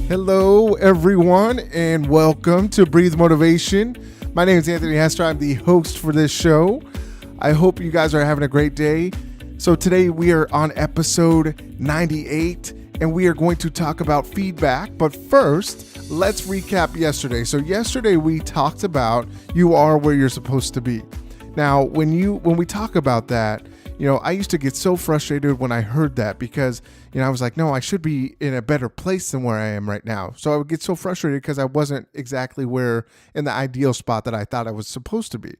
Hello, everyone, and welcome to Breathe Motivation. My name is Anthony Hester. I'm the host for this show. I hope you guys are having a great day. So today we are on episode 98, and we are going to talk about feedback. But first, let's recap yesterday. So yesterday we talked about you are where you're supposed to be. Now, when we talk about that, I used to get so frustrated when I heard that because, I was like, no, I should be in a better place than where I am right now. So I would get so frustrated because I wasn't exactly where in the ideal spot that I thought I was supposed to be.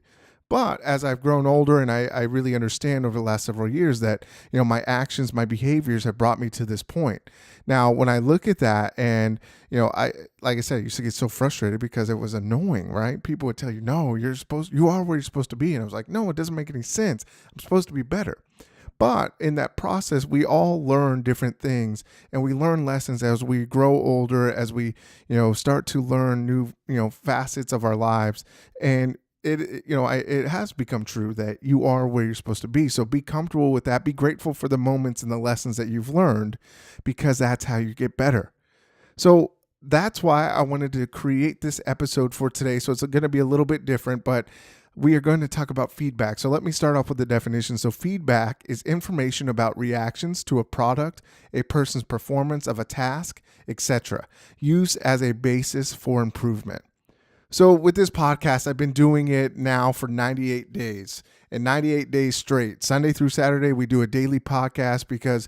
But as I've grown older and I really understand over the last several years that, my actions, my behaviors have brought me to this point. Now, when I look at that and, like I said, I used to get so frustrated because it was annoying, right? People would tell you, no, you are where you're supposed to be. And I was like, no, it doesn't make any sense. I'm supposed to be better. But in that process, we all learn different things and we learn lessons as we grow older, as we, start to learn new, facets of our lives. And it has become true that you are where you're supposed to be. So be comfortable with that. Be grateful for the moments and the lessons that you've learned, because that's how you get better. So that's why I wanted to create this episode for today. So it's going to be a little bit different, but we are going to talk about feedback. So let me start off with the definition. So feedback is information about reactions to a product, a person's performance of a task, etc., used as a basis for improvement. So with this podcast, I've been doing it now for 98 days, and 98 days straight. Sunday through Saturday, we do a daily podcast because,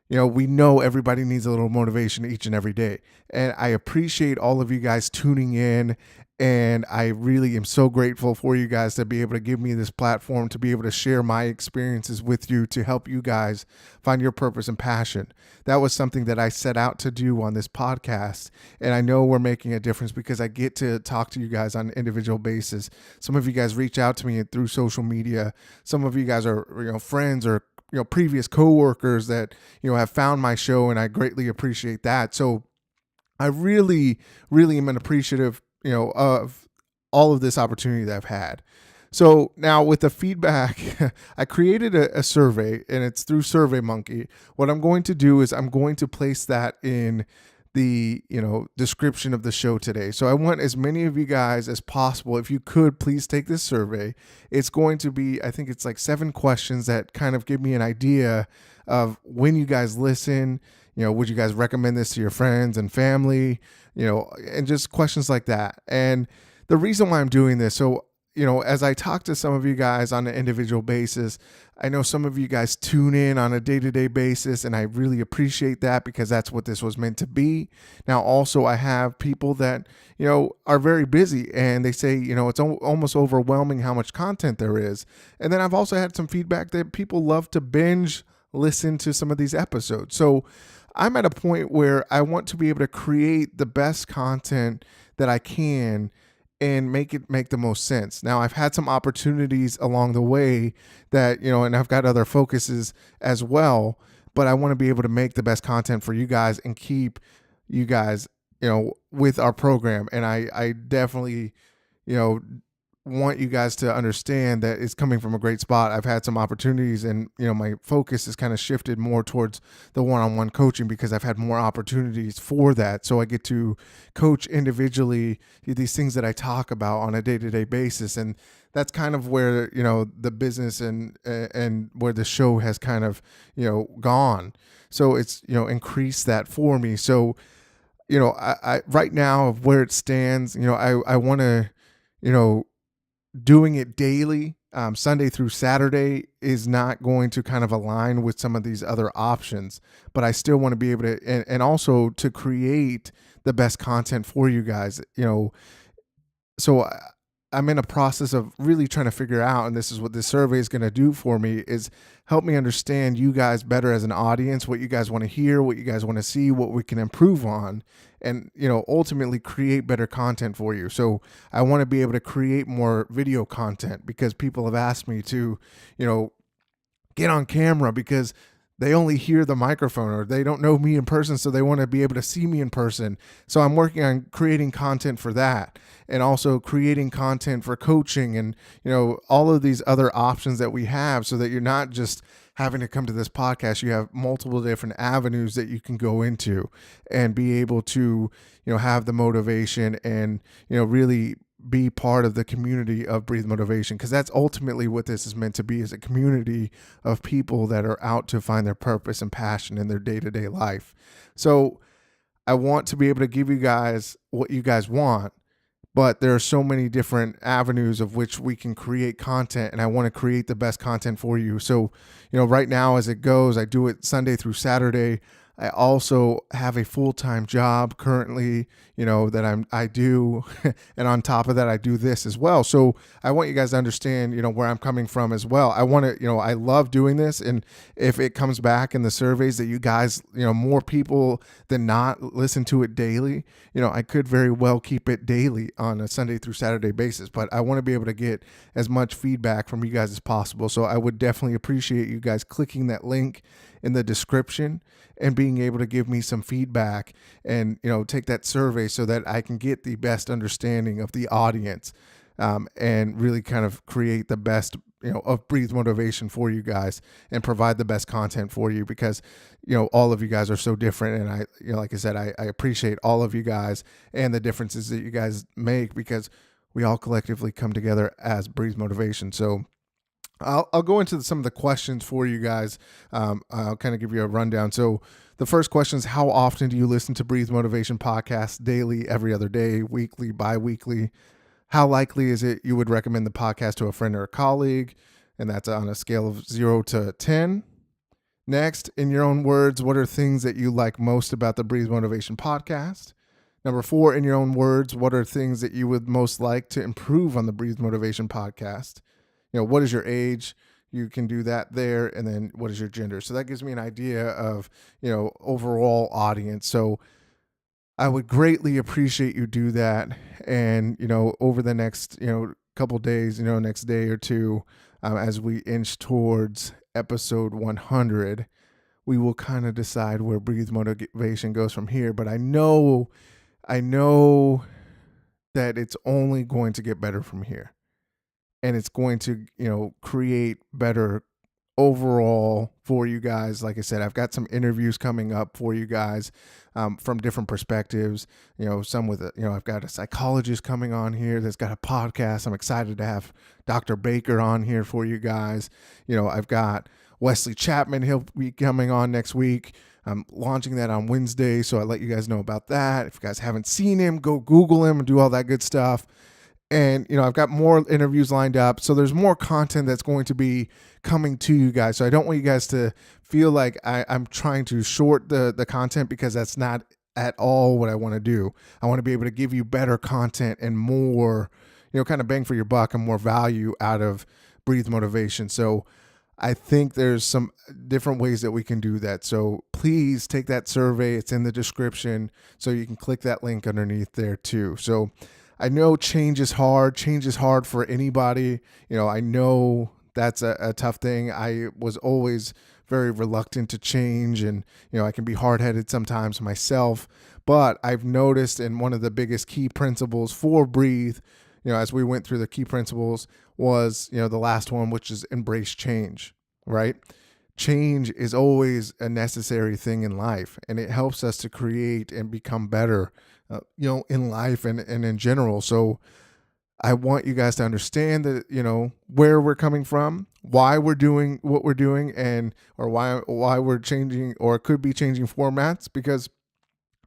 we know everybody needs a little motivation each and every day. And I appreciate all of you guys tuning in. And I really am so grateful for you guys to be able to give me this platform, to be able to share my experiences with you, to help you guys find your purpose and passion. That was something that I set out to do on this podcast. And I know we're making a difference because I get to talk to you guys on an individual basis. Some of you guys reach out to me through social media. Some of you guys are, friends or, previous coworkers that, have found my show, and I greatly appreciate that. So I really, really am appreciative of all of this opportunity that I've had. So now with the feedback, I created a survey, and it's through SurveyMonkey. What I'm going to do is I'm going to place that in the description of the show today. So I want as many of you guys as possible, if you could, please take this survey. It's going to be, I think it's like 7 questions that kind of give me an idea of when you guys listen. Would you guys recommend this to your friends and family? And just questions like that. And the reason why I'm doing this, so, as I talk to some of you guys on an individual basis, I know some of you guys tune in on a day-to-day basis, and I really appreciate that because that's what this was meant to be. Now, also, I have people that, are very busy, and they say, it's almost overwhelming how much content there is. And then I've also had some feedback that people love to binge listen to some of these episodes. So I'm at a point where I want to be able to create the best content that I can and make it make the most sense. Now, I've had some opportunities along the way that, and I've got other focuses as well, but I want to be able to make the best content for you guys and keep you guys, with our program. And I definitely, want you guys to understand that it's coming from a great spot. I've had some opportunities, and my focus has kind of shifted more towards the one-on-one coaching because I've had more opportunities for that. So I get to coach individually these things that I talk about on a day-to-day basis, and that's kind of where the business and where the show has kind of gone. So it's increased that for me. So I right now of where it stands, I want to doing it daily, Sunday through Saturday, is not going to kind of align with some of these other options, but I still want to be able to, and also to create the best content for you guys, so I'm in a process of really trying to figure out, and this is what this survey is going to do for me, is help me understand you guys better as an audience, what you guys want to hear, what you guys want to see, what we can improve on, and, ultimately create better content for you. So I want to be able to create more video content because people have asked me to, get on camera because they only hear the microphone, or they don't know me in person, so they want to be able to see me in person. So I'm working on creating content for that, and also creating content for coaching, and all of these other options that we have, so that you're not just having to come to this podcast. You have multiple different avenues that you can go into and be able to have the motivation and really be part of the community of Breathe Motivation, because that's ultimately what this is meant to be, is a community of people that are out to find their purpose and passion in their day-to-day life. So I want to be able to give you guys what you guys want, but there are so many different avenues of which we can create content, and I want to create the best content for you. So right now, as it goes, I do it Sunday through Saturday. I also have a full-time job currently, that I do. And on top of that, I do this as well. So I want you guys to understand, where I'm coming from as well. I want to, I love doing this. And if it comes back in the surveys that you guys, more people than not listen to it daily, I could very well keep it daily on a Sunday through Saturday basis, but I want to be able to get as much feedback from you guys as possible. So I would definitely appreciate you guys clicking that link in the description and being able to give me some feedback and, take that survey so that I can get the best understanding of the audience, and really kind of create the best, of Breathe Motivation for you guys and provide the best content for you, because, all of you guys are so different. And I, like I said, I appreciate all of you guys and the differences that you guys make, because we all collectively come together as Breathe Motivation. So I'll go into some of the questions for you guys. I'll kind of give you a rundown. So the first question is, how often do you listen to Breathe Motivation podcasts? Daily, every other day, weekly, bi-weekly? How likely is it you would recommend the podcast to a friend or a colleague? And that's on a scale of 0 to 10. Next, in your own words, what are things that you like most about the Breathe Motivation podcast? Number 4, in your own words, what are things that you would most like to improve on the Breathe Motivation podcast? What is your age? You can do that there. And then what is your gender? So that gives me an idea of, overall audience. So I would greatly appreciate you do that. And, over the next, couple days, next day or two, as we inch towards episode 100, we will kind of decide where Breathe Motivation goes from here. But I know that it's only going to get better from here. And it's going to, create better overall for you guys. Like I said, I've got some interviews coming up for you guys, from different perspectives. Some with, I've got a psychologist coming on here that's got a podcast. I'm excited to have Dr. Baker on here for you guys. I've got Wesley Chapman. He'll be coming on next week. I'm launching that on Wednesday, so I'll let you guys know about that. If you guys haven't seen him, go Google him and do all that good stuff. And, I've got more interviews lined up. So there's more content that's going to be coming to you guys. So I don't want you guys to feel like I'm trying to short the content, because that's not at all what I want to do. I want to be able to give you better content and more, kind of bang for your buck and more value out of Breathe Motivation. So I think there's some different ways that we can do that. So please take that survey. It's in the description. So you can click that link underneath there too. So I know change is hard. Change is hard for anybody. I know that's a tough thing. I was always very reluctant to change, and, I can be hard-headed sometimes myself, but I've noticed, and one of the biggest key principles for Breathe, as we went through the key principles, was, the last one, which is embrace change, right? Change is always a necessary thing in life, and it helps us to create and become better, in life and in general. So I want you guys to understand that, where we're coming from, why we're doing what we're doing, or why we're changing, or could be changing formats, because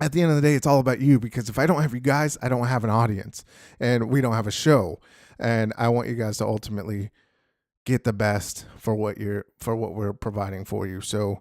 at the end of the day, it's all about you. Because if I don't have you guys, I don't have an audience, and we don't have a show. And I want you guys to ultimately get the best for what we're providing for you. So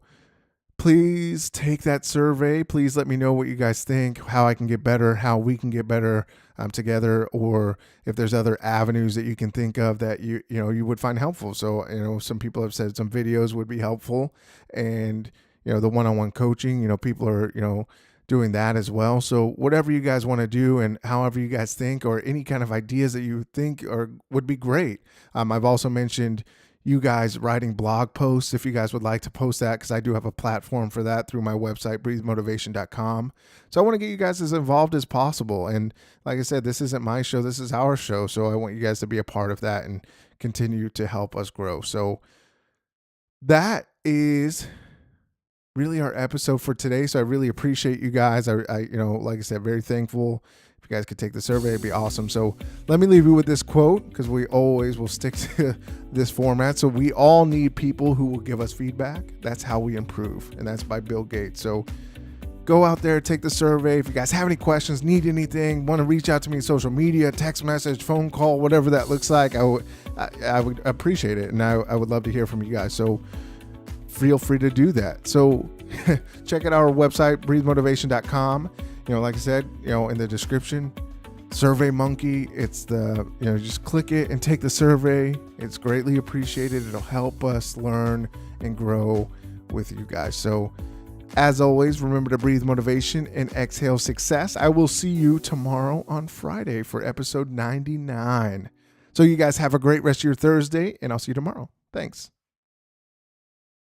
please take that survey. Please let me know what you guys think, how I can get better, how we can get better together, or if there's other avenues that you can think of that you would find helpful. So, some people have said some videos would be helpful, and, the one-on-one coaching, people are, doing that as well. So whatever you guys want to do, and however you guys think, or any kind of ideas that you think would be great. I've also mentioned, you guys writing blog posts if you guys would like to post that, because I do have a platform for that through my website, breathemotivation.com. So I want to get you guys as involved as possible. And like I said, this isn't my show, this is our show. So I want you guys to be a part of that and continue to help us grow. So that is really our episode for today. So I really appreciate you guys. I like I said, very thankful. If you guys could take the survey, it'd be awesome. So let me leave you with this quote, because we always will stick to this format. So we all need people who will give us feedback. That's how we improve. And that's by Bill Gates. So go out there, take the survey. If you guys have any questions, need anything, want to reach out to me on social media, text message, phone call, whatever that looks like, I would appreciate it. And I would love to hear from you guys. So feel free to do that. So check out our website, breathemotivation.com. Like I said, in the description, Survey Monkey, it's just click it and take the survey. It's greatly appreciated. It'll help us learn and grow with you guys. So as always, remember to breathe motivation and exhale success. I will see you tomorrow on Friday for episode 99. So you guys have a great rest of your Thursday, and I'll see you tomorrow. Thanks.